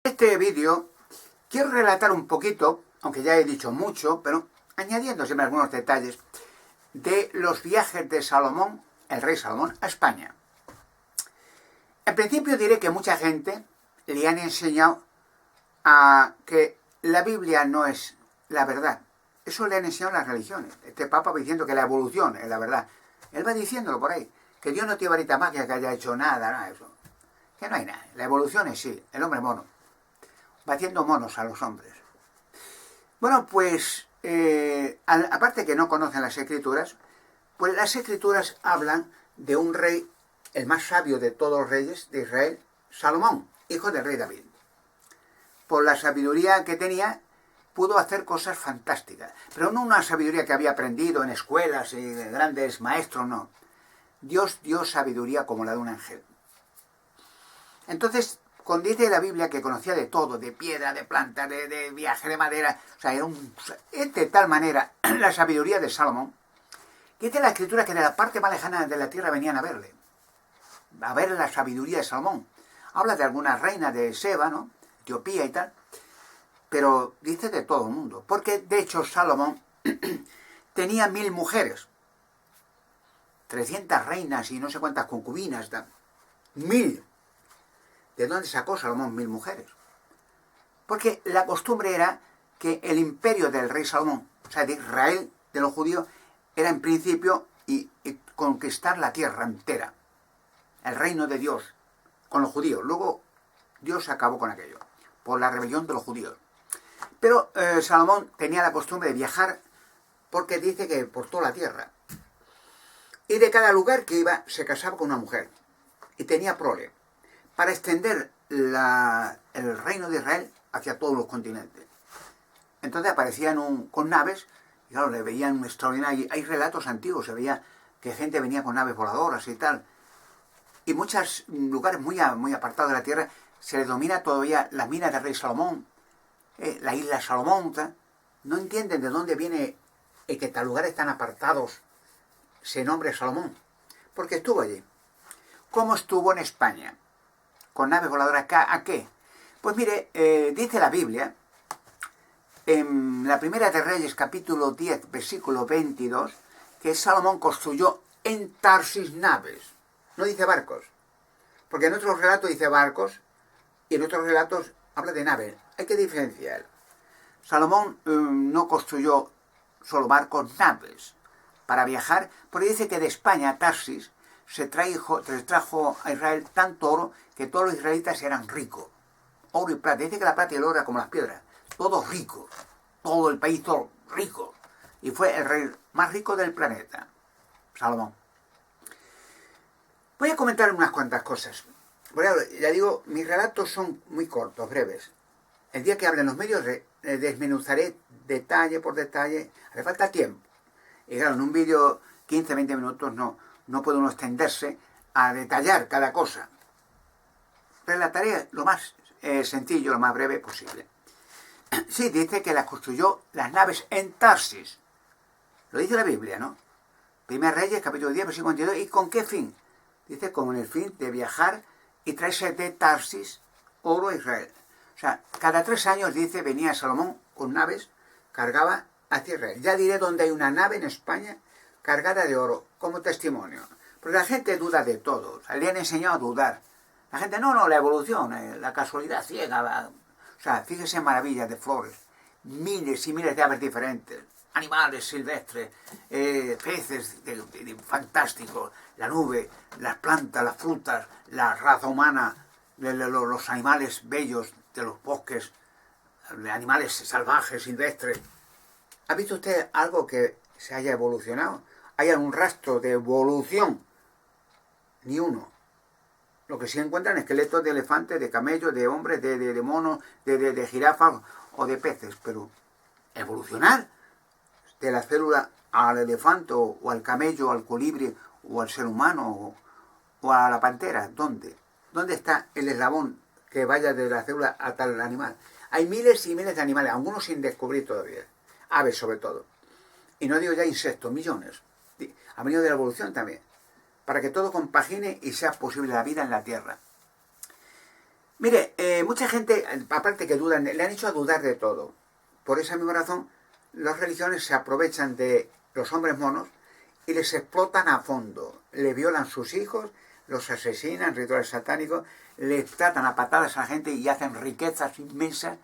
En este vídeo quiero relatar un poquito, aunque ya he dicho mucho, pero añadiéndoseme algunos detalles, de los viajes de Salomón, el rey Salomón, a España. En principio diré que mucha gente le han enseñado a que la Biblia no es la verdad. Eso le han enseñado las religiones. Este Papa va diciendo que la evolución es la verdad. Él va diciéndolo por ahí, que Dios no tiene varita mágica que haya hecho nada, eso. Que no hay nada. La evolución es sí, el hombre mono. Va haciendo monos a los hombres. Bueno, pues, aparte que no conocen las Escrituras, pues las Escrituras hablan de un rey, el más sabio de todos los reyes de Israel, Salomón, hijo del rey David. Por la sabiduría que tenía, pudo hacer cosas fantásticas. Pero no una sabiduría que había aprendido en escuelas y de grandes maestros, no. Dios dio sabiduría como la de un ángel. Entonces, cuando dice la Biblia que conocía de todo, de piedra, de planta, de viaje, de madera, o sea, es de tal manera la sabiduría de Salomón, que dice la Escritura que de la parte más lejana de la tierra venían a verle, a ver la sabiduría de Salomón. Habla de algunas reinas de Seba, ¿no? Etiopía y tal, pero dice de todo el mundo, porque de hecho Salomón tenía 1000 mujeres, 300 reinas y no sé cuántas concubinas, 1000. ¿De dónde sacó Salomón 1000 mujeres? Porque la costumbre era que el imperio del rey Salomón, o sea, de Israel, de los judíos, era en principio y conquistar la tierra entera, el reino de Dios, con los judíos. Luego Dios acabó con aquello, por la rebelión de los judíos. Pero Salomón tenía la costumbre de viajar, porque dice que por toda la tierra. Y de cada lugar que iba, se casaba con una mujer. Y tenía prole, para extender el reino de Israel hacia todos los continentes. Entonces aparecían con naves, y claro, le veían extraordinario. Hay relatos antiguos, se veía que gente venía con naves voladoras y tal. Y muchos lugares muy apartados de la tierra se les domina todavía las minas del rey Salomón, la isla Salomón. No entienden de dónde viene que tal lugares tan apartados se nombre Salomón, porque estuvo allí. ¿Cómo estuvo en España? Con naves voladoras, ¿a qué? Pues mire, dice la Biblia, en la Primera de Reyes, capítulo 10, versículo 22, que Salomón construyó en Tarsis naves. No dice barcos, porque en otros relatos dice barcos, y en otros relatos habla de naves. Hay que diferenciar. Salomón no construyó solo barcos, naves, para viajar, porque dice que de España a Tarsis se trajo a Israel tanto oro que todos los israelitas eran ricos. Oro y plata. Dice que la plata y el oro era como las piedras. Todos ricos. Todo el país, todo rico. Y fue el rey más rico del planeta, Salomón. Voy a comentar unas cuantas cosas. Por ejemplo, ya digo, mis relatos son muy cortos, breves. El día que hablen los medios desmenuzaré detalle por detalle. Hace falta tiempo. Y claro, en un vídeo 15-20 minutos no puede uno extenderse a detallar cada cosa. Relataré lo más sencillo, lo más breve posible. Sí, dice que las construyó las naves en Tarsis. Lo dice la Biblia, ¿no? Primer Reyes, capítulo 10, versículo 52. ¿Y con qué fin? Dice, con el fin de viajar y traerse de Tarsis oro a Israel. O sea, cada 3 años, dice, venía Salomón con naves, cargaba hacia Israel. Ya diré dónde hay una nave en España cargada de oro, como testimonio. Porque la gente duda de todo. O sea, le han enseñado a dudar. La gente, no, la evolución, la casualidad ciega. O sea, fíjese en maravillas de flores. Miles y miles de aves diferentes. Animales silvestres, peces fantásticos, la nube, las plantas, las frutas, la raza humana, los animales bellos de los bosques, animales salvajes, silvestres. ¿Ha visto usted algo que se haya evolucionado? ¿Hay algún rastro de evolución? Ni uno. Lo que sí encuentran esqueletos de elefantes, de camellos, de hombres, de monos, de jirafas o de peces. Pero evolucionar de la célula al elefante o al camello, o al colibrí o al ser humano o a la pantera, ¿dónde? ¿Dónde está el eslabón que vaya de la célula a tal animal? Hay miles y miles de animales, algunos sin descubrir todavía, aves sobre todo. Y no digo ya insectos, millones. Ha venido de la evolución también, para que todo compagine y sea posible la vida en la Tierra. Mire, mucha gente, aparte que dudan, le han hecho a dudar de todo. Por esa misma razón, las religiones se aprovechan de los hombres monos y les explotan a fondo. Le violan sus hijos, los asesinan, rituales satánicos, les tratan a patadas a la gente y hacen riquezas inmensas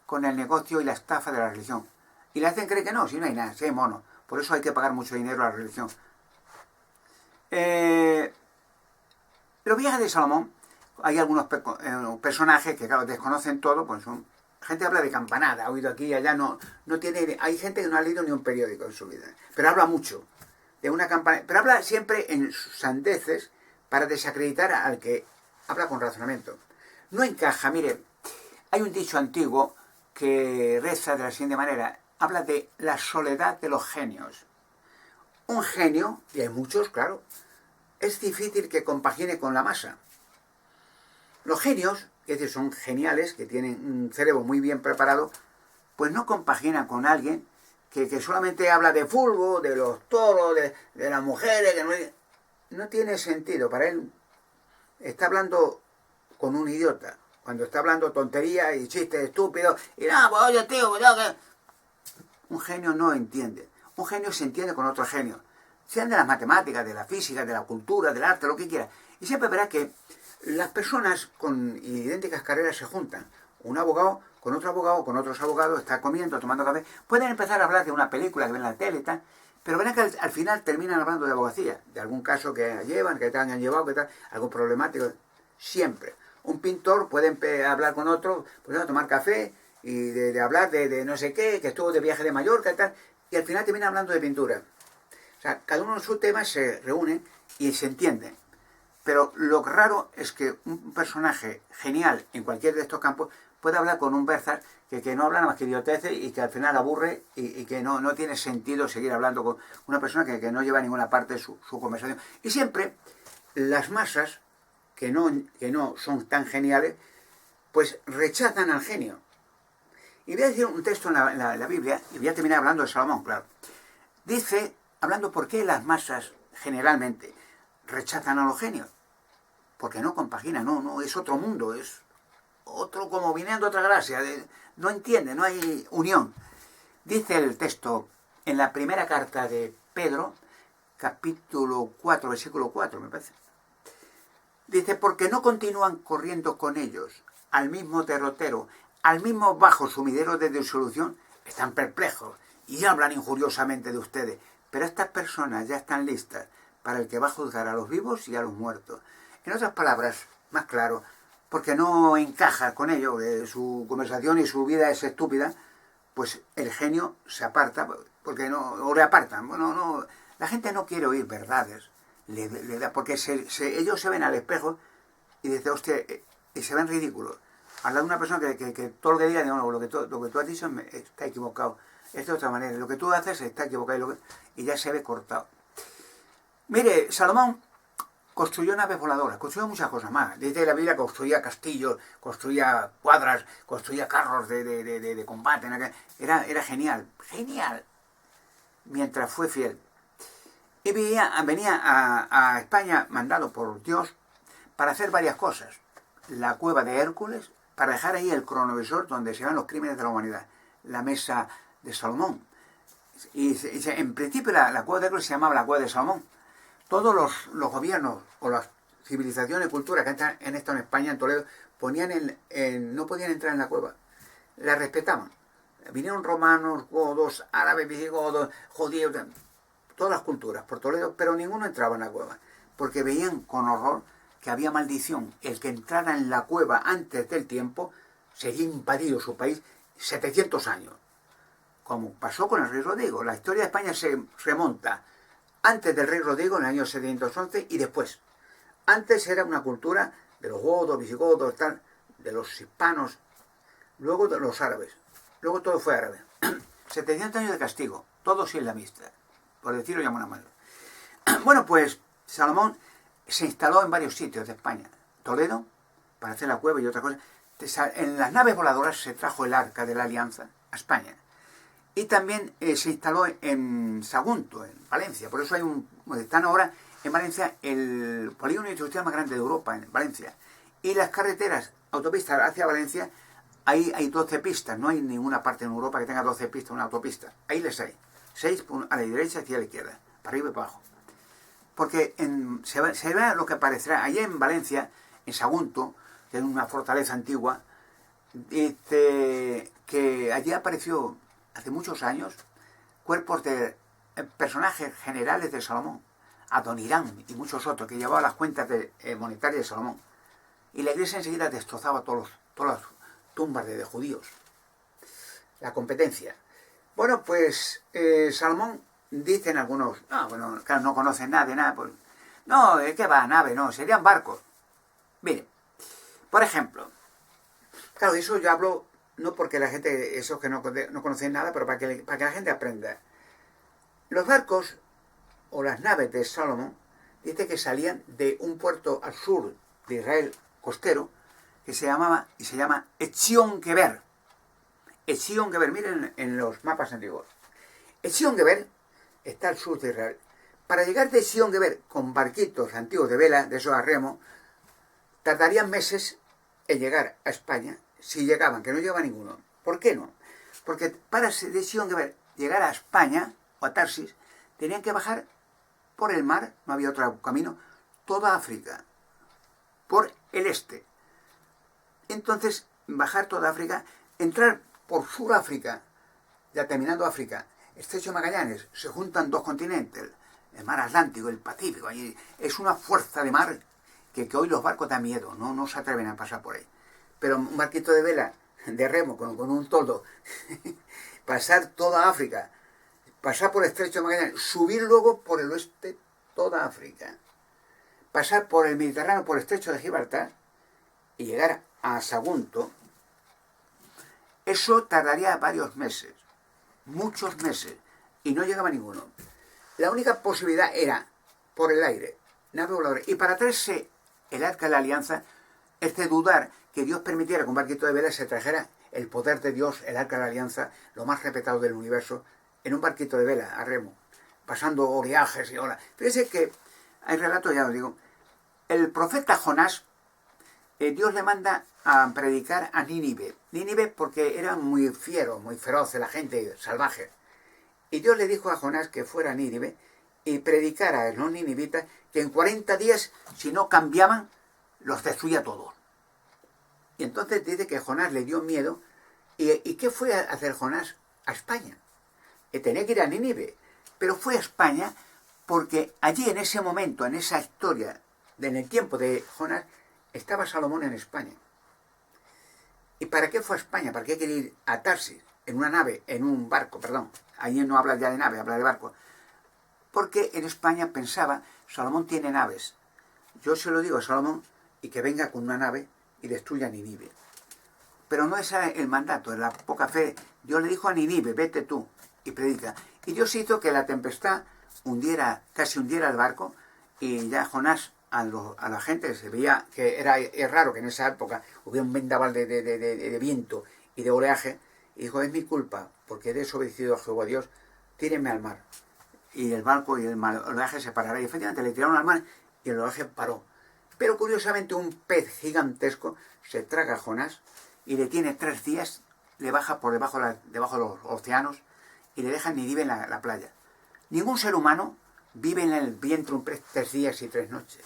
con el negocio y la estafa de la religión. Y le hacen creer que no, si no hay nada, si hay monos. Por eso hay que pagar mucho dinero a la religión. Los viajes de Salomón, hay algunos personajes que, claro, desconocen todo, pues son... Gente habla de campanada, ha oído aquí y allá, no tiene... Hay gente que no ha leído ni un periódico en su vida, pero habla mucho de una campanada, pero habla siempre en sandeces para desacreditar al que habla con razonamiento. No encaja, mire, hay un dicho antiguo que reza de la siguiente manera, habla de la soledad de los genios. Un genio, y hay muchos, claro, es difícil que compagine con la masa. Los genios, es decir, son geniales, que tienen un cerebro muy bien preparado, pues no compaginan con alguien que solamente habla de fútbol, de los toros, de las mujeres, que no tiene sentido. Para él está hablando con un idiota, cuando está hablando tonterías y chistes estúpidos, y nada, pues oye tío, cuidado que... Un genio no entiende. Un genio se entiende con otro genio. Sean de las matemáticas, de la física, de la cultura, del arte, lo que quiera. Y siempre verá que las personas con idénticas carreras se juntan. Un abogado con otro abogado, con otros abogados, está comiendo, tomando café. Pueden empezar a hablar de una película que ven en la tele y tal, pero verán que al final terminan hablando de abogacía, de algún caso que llevan, que te han llevado, que tal, algo problemático. Siempre. Un pintor puede hablar con otro, pues a tomar café y de hablar de no sé qué, que estuvo de viaje de Mallorca y tal, y al final terminan hablando de pintura. O sea, cada uno en su tema se reúne y se entiende. Pero lo raro es que un personaje genial en cualquier de estos campos puede hablar con un Berzar que no habla nada más que idioteces y que al final aburre y que no tiene sentido seguir hablando con una persona que no lleva a ninguna parte su conversación. Y siempre las masas, que no son tan geniales, pues rechazan al genio. Y voy a decir un texto en la Biblia, y voy a terminar hablando de Salomón, claro. Dice, hablando por qué las masas generalmente rechazan a los genios. Porque no compaginan, no, es otro mundo, es otro como viniendo otra gracia, no entiende, no hay unión. Dice el texto en la primera carta de Pedro, capítulo 4, versículo 4, me parece. Dice, porque no continúan corriendo con ellos al mismo derrotero, al mismo bajo sumidero de disolución, están perplejos y hablan injuriosamente de ustedes. Pero estas personas ya están listas para el que va a juzgar a los vivos y a los muertos. En otras palabras, más claro, porque no encaja con ello, su conversación y su vida es estúpida, pues el genio se aparta, porque o le apartan. Bueno, no, la gente no quiere oír verdades, porque ellos se ven al espejo y dicen, hostia, y se ven ridículos. Habla de una persona que todo lo que diga, no, lo que tú has dicho está equivocado. Es de otra manera, lo que tú haces está equivocado y ya se ve cortado. Mire, Salomón construyó naves voladoras, construyó muchas cosas más. Dice la Biblia, construía castillos, construía cuadras, construía carros de combate. Era genial, genial, mientras fue fiel. Y venía a España mandado por Dios para hacer varias cosas. La cueva de Hércules, para dejar ahí el cronovisor donde se van los crímenes de la humanidad. La mesa de Salomón. Y en principio la cueva de Hércules se llamaba la cueva de Salomón. Todos los gobiernos o las civilizaciones y culturas que han estado en España, en Toledo, no podían entrar en la cueva. La respetaban. Vinieron romanos, godos, árabes, visigodos, judíos, todas las culturas por Toledo, pero ninguno entraba en la cueva, porque veían con horror que había maldición. El que entrara en la cueva antes del tiempo sería invadido su país 700 años. Como pasó con el rey Rodrigo. La historia de España se remonta antes del rey Rodrigo, en el año 711, y después. Antes era una cultura de los godos, visigodos, tal, de los hispanos, luego de los árabes. Luego todo fue árabe. 700 años de castigo, todos islamistas, por decirlo de alguna manera. Bueno, pues Salomón se instaló en varios sitios de España. Toledo, para hacer la cueva y otra cosa. En las naves voladoras se trajo el arca de la alianza a España. Y también se instaló en Sagunto, en Valencia. Por eso están ahora en Valencia el polígono industrial más grande de Europa, en Valencia. Y las carreteras autopista hacia Valencia, ahí hay 12 pistas, no hay ninguna parte en Europa que tenga 12 pistas, una autopista. Ahí les hay. 6 a la derecha y a la izquierda, para arriba y para abajo. Porque se ve lo que parecerá. Allá en Valencia, en Sagunto, que es una fortaleza antigua, dice que allí apareció hace muchos años cuerpos de personajes generales de Salomón, Adonirán y muchos otros, que llevaban las cuentas monetarias de Salomón. Y la iglesia enseguida destrozaba todas las tumbas de judíos. La competencia. Bueno, pues Salomón, dicen algunos, bueno, claro, no conocen nada de nada, pues, no, ¿qué va? Nave, no, serían barcos. Miren, por ejemplo, claro, eso yo hablo, no porque la gente, esos que no conocen nada, pero para que la gente aprenda. Los barcos, o las naves de Salomón, dice que salían de un puerto al sur de Israel, costero, que se llama Etzion Geber. Etzion Geber, miren en los mapas antiguos. Etzion Geber está al sur de Israel. Para llegar de Etzion Geber con barquitos antiguos de vela, de esos a remo, tardarían meses en llegar a España, si llegaban, que no llegaba ninguno. ¿Por qué no? Porque para de Etzion Geber llegar a España o a Tarsis, tenían que bajar por el mar, no había otro camino, toda África, por el este. Entonces, bajar toda África, entrar por Suráfrica, ya terminando África, Estrecho de Magallanes, se juntan dos continentes, el mar Atlántico, el Pacífico, ahí es una fuerza de mar que hoy los barcos dan miedo, no se atreven a pasar por ahí. Pero un barquito de vela, de remo, con un toldo, pasar toda África, pasar por el Estrecho de Magallanes, subir luego por el oeste toda África, pasar por el Mediterráneo, por el Estrecho de Gibraltar y llegar a Sagunto, eso tardaría varios meses, muchos meses, y no llegaba ninguno. La única posibilidad era por el aire, nave voladora. Y para traerse el Arca de la Alianza, es de dudar que Dios permitiera que un barquito de vela se trajera el poder de Dios, el Arca de la Alianza, lo más respetado del universo, en un barquito de vela, a remo, pasando oleajes y olas. Fíjense que hay relatos, ya os digo, el profeta Jonás, Dios le manda a predicar a Nínive. Nínive porque era muy fiero, muy feroz, la gente salvaje. Y Dios le dijo a Jonás que fuera a Nínive y predicara a los ninivitas que en 40 días, si no cambiaban, los destruía todos. Y entonces dice que Jonás le dio miedo. ¿Y qué fue a hacer Jonás? A España. Tenía que ir a Nínive. Pero fue a España porque allí en ese momento, en esa historia, en el tiempo de Jonás, estaba Salomón en España. ¿Y para qué fue a España? ¿Para qué quería ir a Tarsis? En una nave, en un barco, perdón. Allí no habla ya de nave, habla de barco. Porque en España pensaba, Salomón tiene naves. Yo se lo digo a Salomón y que venga con una nave y destruya Nínive. Pero no es el mandato, es la poca fe. Dios le dijo a Nínive, vete tú y predica. Y Dios hizo que la tempestad casi hundiera el barco, y ya Jonás, a la gente se veía que es raro que en esa época hubiera un vendaval de viento y de oleaje, y dijo, es mi culpa, porque he desobedecido a Jehová Dios, tírenme al mar. Y el barco y el oleaje se parará. Y efectivamente le tiraron al mar y el oleaje paró. Pero curiosamente un pez gigantesco se traga a Jonás y le tiene 3 días, le baja por debajo de los océanos y le deja en Nínive en la playa. Ningún ser humano vive en el vientre un pez 3 días y 3 noches.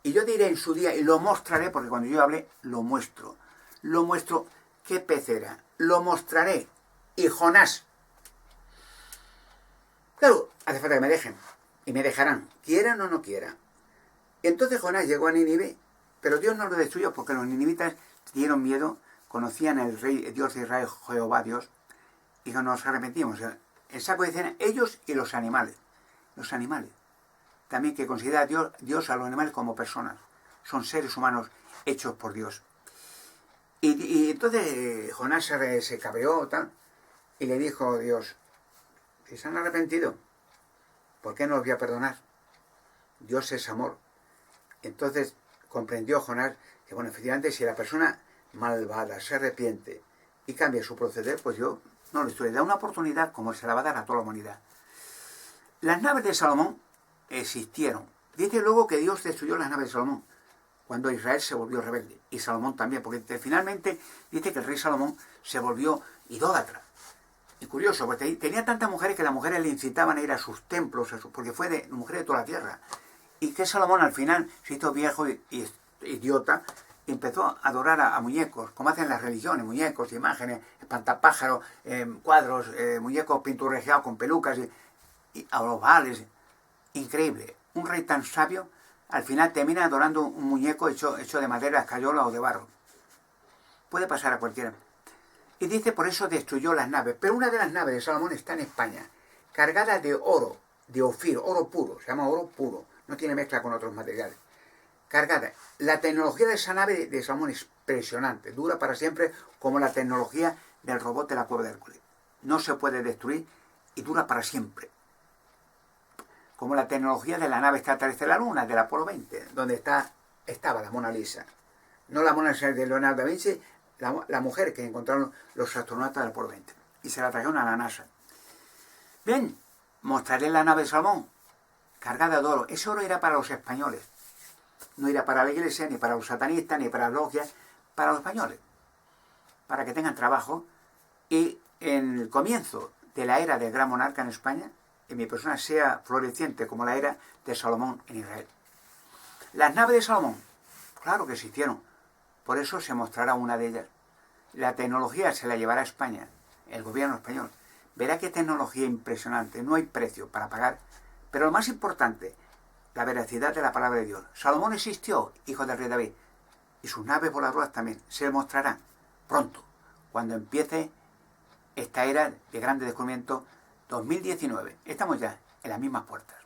Y yo diré en su día, y lo mostraré, porque cuando yo hable, lo muestro. Lo muestro, ¿qué pez era? Lo mostraré. Y Jonás. Claro, hace falta que me dejen. Y me dejarán, quieran o no quieran. Y entonces Jonás llegó a Nínive, pero Dios no lo destruyó, porque los ninivitas dieron miedo, conocían al rey, el Dios de Israel, Jehová Dios, y que nos arrepentimos. El saco de cena, ellos y los animales. Los animales. También que considera Dios a los animales como personas. Son seres humanos hechos por Dios. Y entonces Jonás se cabreó tal, y le dijo a Dios, si se han arrepentido, ¿por qué no los voy a perdonar? Dios es amor. Entonces comprendió Jonás que, bueno, efectivamente, si la persona malvada se arrepiente y cambia su proceder, pues yo no le estoy dando una oportunidad como se la va a dar a toda la humanidad. Las naves de Salomón existieron. Dice luego que Dios destruyó las naves de Salomón. cuando Israel se volvió rebelde, y Salomón también, porque finalmente dice que el rey Salomón se volvió idólatra. Y curioso, porque tenía tantas mujeres que las mujeres le incitaban a ir a sus templos, porque fue de mujeres de toda la tierra. Y que Salomón al final se hizo viejo y idiota, y empezó a adorar a muñecos, como hacen las religiones, muñecos, imágenes, espantapájaros, cuadros, muñecos pinturrejeados con pelucas, y a los Baales. Increíble. Un rey tan sabio, al final termina adorando un muñeco hecho de madera, escayola o de barro. Puede pasar a cualquiera. Y dice, por eso destruyó las naves. Pero una de las naves de Salomón está en España, cargada de oro, de Ofir, oro puro, se llama oro puro, no tiene mezcla con otros materiales. Cargada. La tecnología de esa nave de Salomón es impresionante, dura para siempre, como la tecnología del robot de la cueva de Hércules. No se puede destruir y dura para siempre. Como la tecnología de la nave extraterrestre de la Luna, del Apolo 20, donde estaba la Mona Lisa. No la Mona Lisa de Leonardo da Vinci, la mujer que encontraron los astronautas del Apolo 20. Y se la trajeron a la NASA. Bien, mostraré la nave de Salomón, cargada de oro. Ese oro era para los españoles. No era para la iglesia, ni para los satanistas, ni para las logias, para los españoles. Para que tengan trabajo. Y en el comienzo de la era del gran monarca en España, que mi persona sea floreciente como la era de Salomón en Israel. Las naves de Salomón, claro que existieron. Por eso se mostrará una de ellas. La tecnología se la llevará a España, el gobierno español. Verá qué tecnología impresionante, no hay precio para pagar. Pero lo más importante, la veracidad de la palabra de Dios. Salomón existió, hijo del rey David, y sus naves voladoras también se mostrarán pronto, cuando empiece esta era de grande descubrimiento 2019. Estamos ya en las mismas puertas.